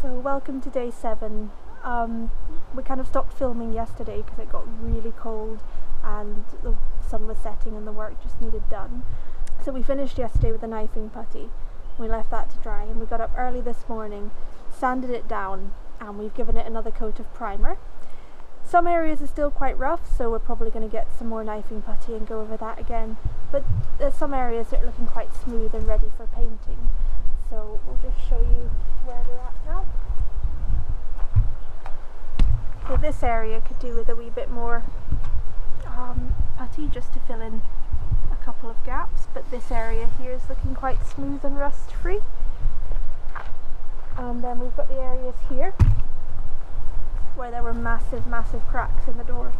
So welcome to day 7. We kind of stopped filming yesterday because it got really cold and the sun was setting and the work just needed done. So we finished yesterday with the knifing putty. We left that to dry and we got up early this morning, sanded it down, and we've given it another coat of primer. Some areas are still quite rough, so we're probably going to get some more knifing putty and go over that again, but there's some areas that are looking quite smooth and ready for painting. So we'll just show you where we're at now. So this area could do with a wee bit more putty just to fill in a couple of gaps, but this area here is looking quite smooth and rust free. And then we've got the areas here where there were massive cracks in the door.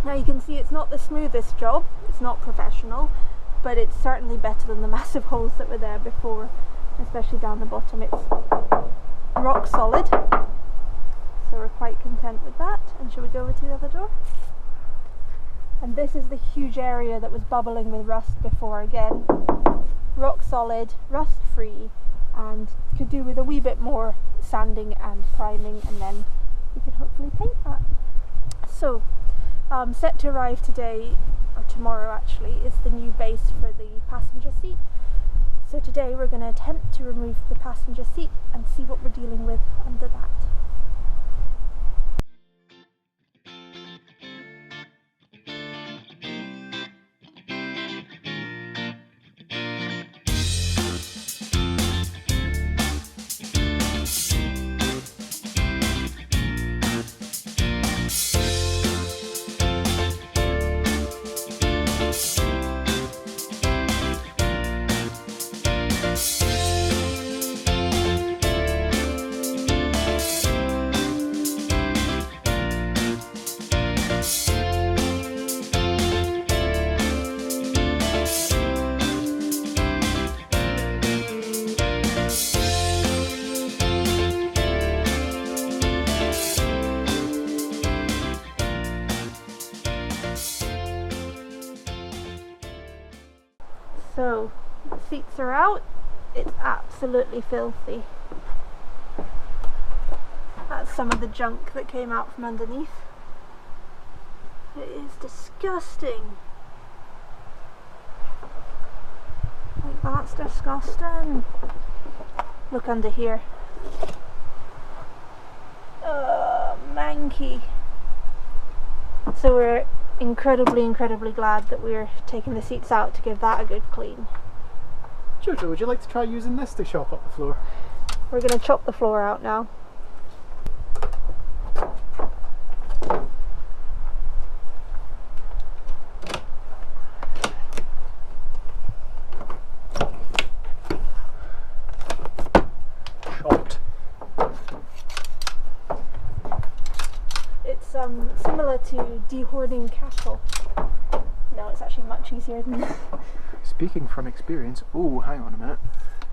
Now you can see it's not the smoothest job, it's not professional, but it's certainly better than the massive holes that were there before, especially down the bottom. It's rock solid, so we're quite content with that. And shall we go over to the other door? And this is the huge area that was bubbling with rust before. Again, rock solid, rust free, and could do with a wee bit more sanding and priming, and then we can hopefully paint that. So set to arrive today, or tomorrow actually, is the new base for the passenger seat. So today we're going to attempt to remove the passenger seat and see what we're dealing with under that. So, the seats are out. It's absolutely filthy. That's some of the junk that came out from underneath. It is disgusting. Like, that's disgusting. Look under here. Manky. So we're incredibly glad that we're taking the seats out to give that a good clean. Jojo, would you like to try using this to chop up the floor? We're going to chop the floor out now. Chopped. It's similar to dehorning cattle. No, it's actually much easier than that. Speaking from experience, oh, hang on a minute.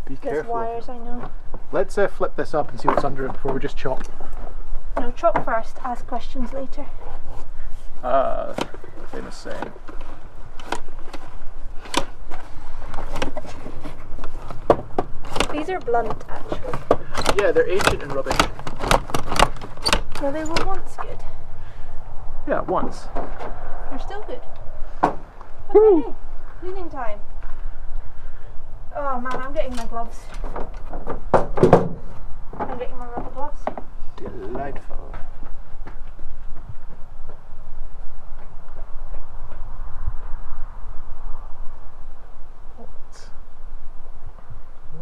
Be There's careful. wires, I know. Let's flip this up and see what's under it before we just chop. No, chop first, ask questions later. Famous saying. These are blunt, actually. Yeah, they're ancient and rubbish. No, they were once good. Yeah, once. They're still good. Okay, cleaning time. Oh man, I'm getting my gloves. I'm getting my rubber gloves. Delightful.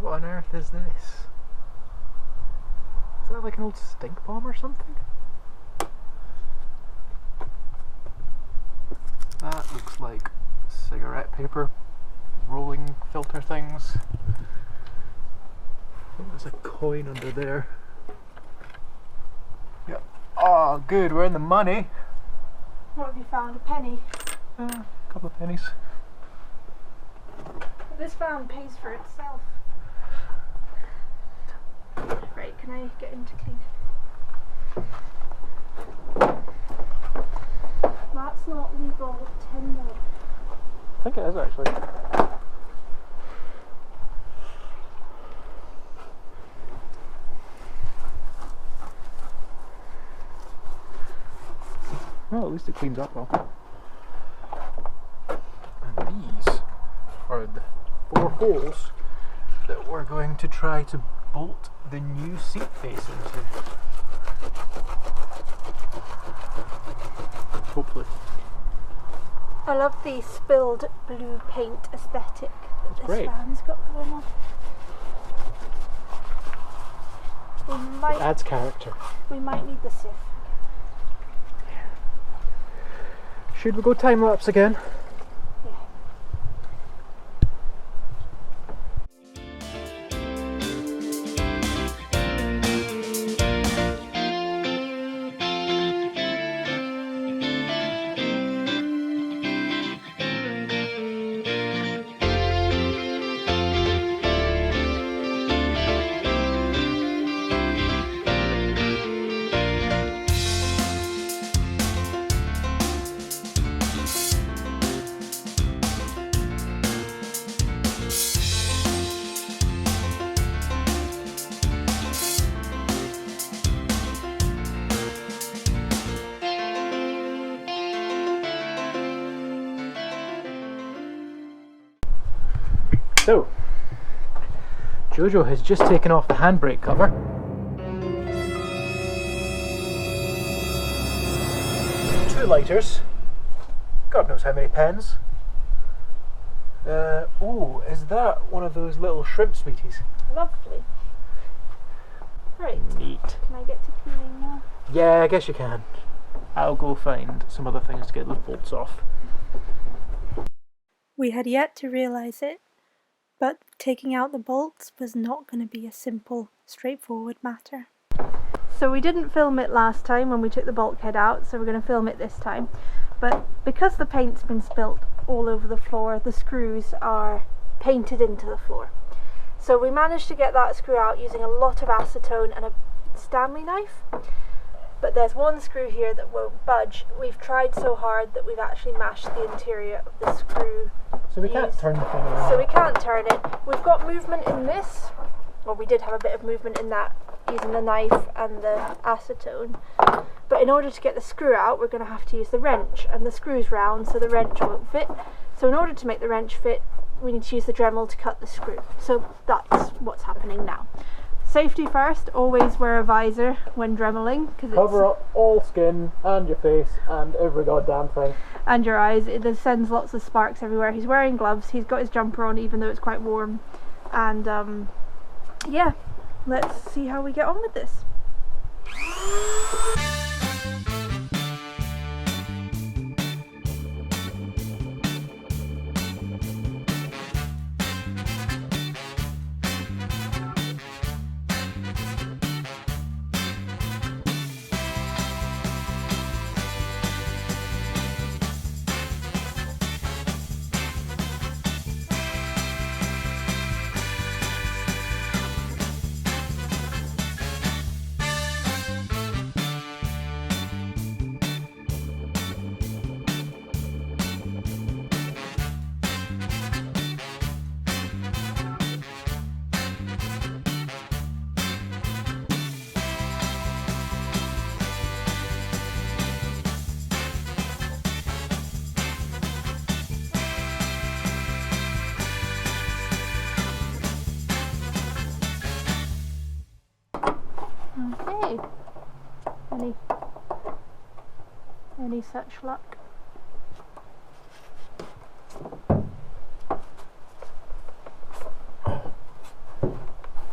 What on earth is this? Is that like an old stink bomb or something? That looks like cigarette paper rolling filter things. I think there's a coin under there. Yep. Oh, good, we're in the money. What have you found? A penny? A couple of pennies. This pound pays for itself. Right, can I get into clean? That's not legal tender. I think it is actually. Well, at least it cleans up well. And these are the 4 holes that we're going to try to bolt the new seat face into. Hopefully. I love the spilled blue paint aesthetic that this great. van's got going on. It adds character. We might need the sieve. Should we go time lapse again? So, Jojo has just taken off the handbrake cover. 2 lighters. God knows how many pens. Oh, is that one of those little shrimp sweeties? Lovely. Right. Neat. Can I get to cleaning now? Yeah, I guess you can. I'll go find some other things to get those bolts off. We had yet to realise it, but taking out the bolts was not going to be a simple, straightforward matter. So we didn't film it last time when we took the bulkhead out, so we're going to film it this time. But because the paint's been spilt all over the floor, the screws are painted into the floor. So we managed to get that screw out using a lot of acetone and a Stanley knife. But there's one screw here that won't budge. We've tried so hard that we've actually mashed the interior of the screw. So we can't turn the thing around. So we can't turn it. We've got movement in this. Well, we did have a bit of movement in that using the knife and the acetone. But in order to get the screw out, we're going to have to use the wrench. And the screw's round, so the wrench won't fit. So in order to make the wrench fit, we need to use the Dremel to cut the screw. So that's what's happening now. Safety first, always wear a visor when dremeling. Cover up all skin and your face and every goddamn thing. And your eyes. It sends lots of sparks everywhere. He's wearing gloves, he's got his jumper on even though it's quite warm. And yeah, let's see how we get on with this. Okay. Any such luck?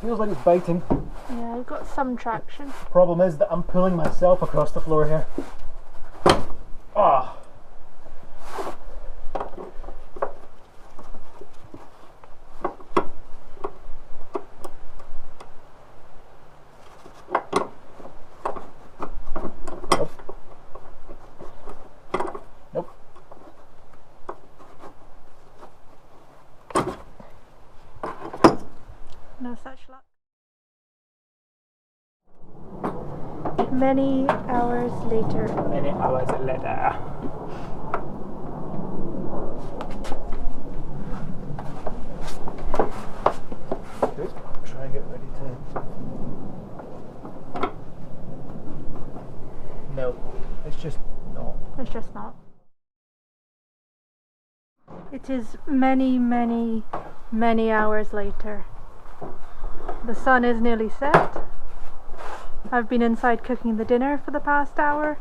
Feels like it's biting. Yeah, I've got some traction. Problem is that I'm pulling myself across the floor here. Ah. Nope. No such luck. Many hours later. Many hours later. Good. Try and get ready to. No, it's just not. It's just not. It is many, many, many hours later. The sun is nearly set. I've been inside cooking the dinner for the past hour.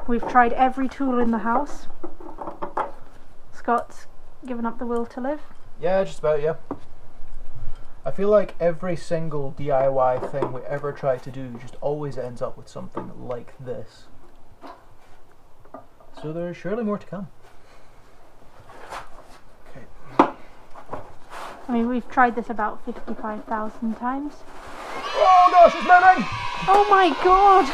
We've tried every tool in the house. Scott's given up the will to live. Yeah, just about, yeah. I feel like every single DIY thing we ever try to do just always ends up with something like this. So there's surely more to come. Okay. I mean, we've tried this about 55,000 times. Oh gosh, it's moving! Oh my god!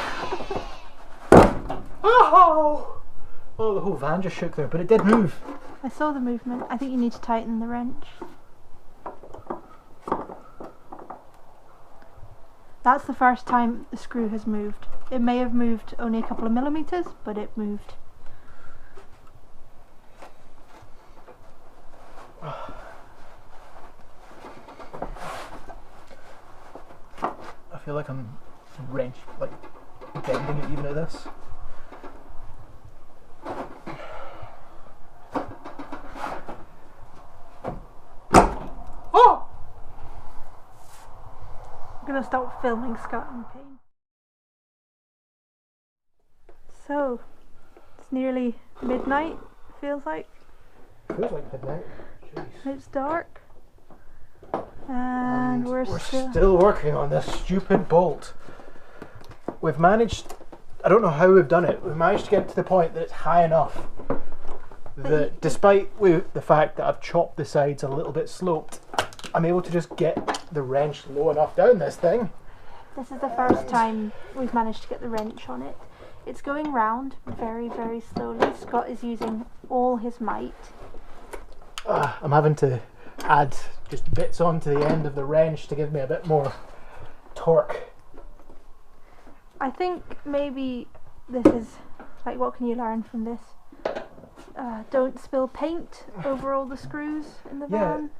Oh! Oh, the whole van just shook there, but it did move. I saw the movement. I think you need to tighten the wrench. That's the first time the screw has moved. It may have moved only a couple of millimeters, but it moved. I feel like I'm wrench, like bending it even at this. Oh! I'm gonna stop filming Scott in pain. So, it's nearly midnight, feels like. Feels like midnight. Jeez. It's dark. And we're still working on this stupid bolt. We've managed, I don't know how we've done it, we've managed to get to the point that it's high enough that despite the fact that I've chopped the sides a little bit sloped, I'm able to just get the wrench low enough down this thing. This is the first time we've managed to get the wrench on it. It's going round very, very slowly. Scott is using all his might. I'm having to add just bits onto the end of the wrench to give me a bit more torque. I think maybe this is like, what can you learn from this? Don't spill paint over all the screws in the van.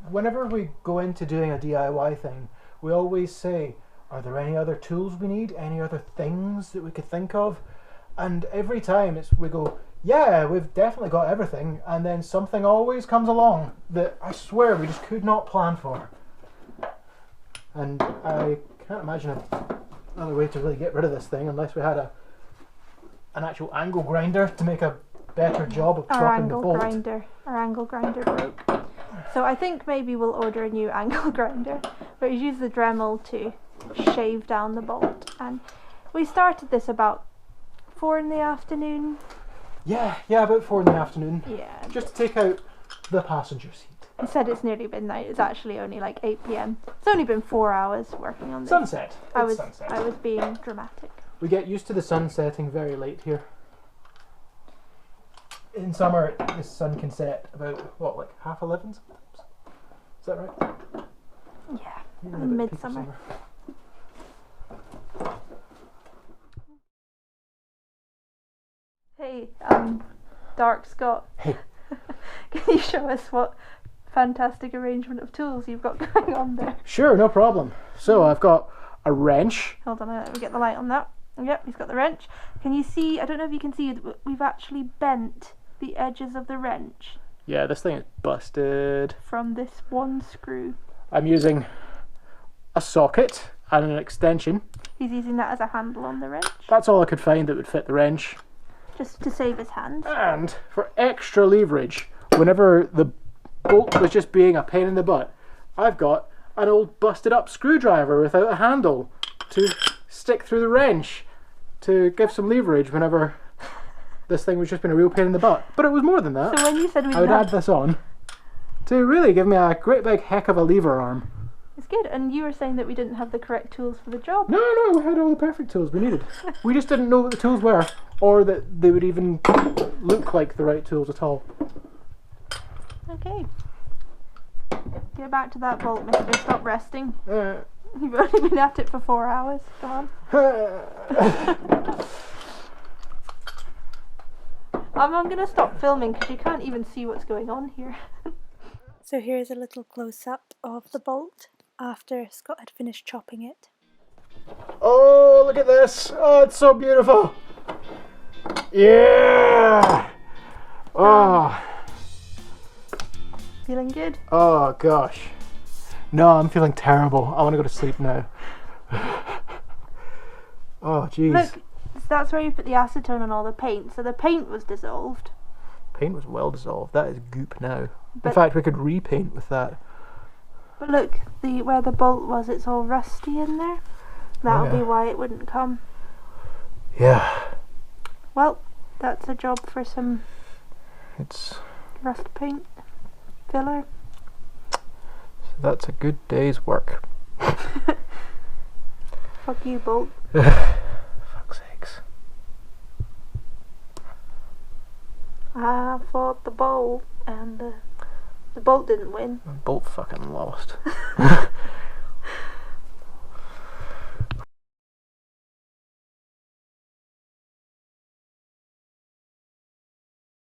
Whenever we go into doing a DIY thing, we always say, are there any other tools we need? Any other things that we could think of? And every time we go, yeah, we've definitely got everything, and then something always comes along that I swear we just could not plan for. And I can't imagine another way to really get rid of this thing unless we had an actual angle grinder to make a better job of chopping the bolt. Our angle grinder broke. So I think maybe we'll order a new angle grinder, but we use the Dremel to shave down the bolt. And we started this about 4 in the afternoon. Yeah, about 4 in the afternoon. Yeah. Just to take out the passenger seat. You said it's nearly midnight. It's actually only like 8 p.m. It's only been 4 hours working on this. Sunset. I was sunset. being dramatic. We get used to the sun setting very late here. In summer, the sun can set about, what, like 11:30 sometimes? Is that right? Yeah, in midsummer. Hey, Dark Scott. Hey. Can you show us what fantastic arrangement of tools you've got going on there? Sure, no problem. So I've got a wrench. Hold on, let me get the light on that. Yep, he's got the wrench. Can you see, I don't know if you can see, we've actually bent the edges of the wrench. Yeah, this thing is busted. From this one screw. I'm using a socket and an extension. He's using that as a handle on the wrench. That's all I could find that would fit the wrench. Just to save his hand. And for extra leverage, whenever the bolt was just being a pain in the butt, I've got an old busted up screwdriver without a handle to stick through the wrench to give some leverage whenever this thing was just been a real pain in the butt. But it was more than that. So when you said we I would add this on to really give me a great big heck of a lever arm. It's good. And you were saying that we didn't have the correct tools for the job. No, we had all the perfect tools we needed. We just didn't know what the tools were, or that they would even look like the right tools at all. Okay. Get back to that bolt, mister. Stop resting. You've only been at it for 4 hours. Come on. I'm going to stop filming because you can't even see what's going on here. So here's a little close-up of the bolt after Scott had finished chopping it. Oh, look at this. Oh, it's so beautiful. Yeah! Oh. Feeling good? Oh gosh. No, I'm feeling terrible. I want to go to sleep now. Oh jeez. Look, that's where you put the acetone on all the paint. So the paint was dissolved. Paint was well dissolved. That is goop now. In But- fact, we could repaint with that. But look, where the bolt was, it's all rusty in there. That'll yeah. be why it wouldn't come. Yeah. Well, that's a job for some It's rust paint filler. that's a good day's work. Fuck you, bolt. Fuck's sakes. I fought the bolt, and the bolt didn't win. Bolt fucking lost.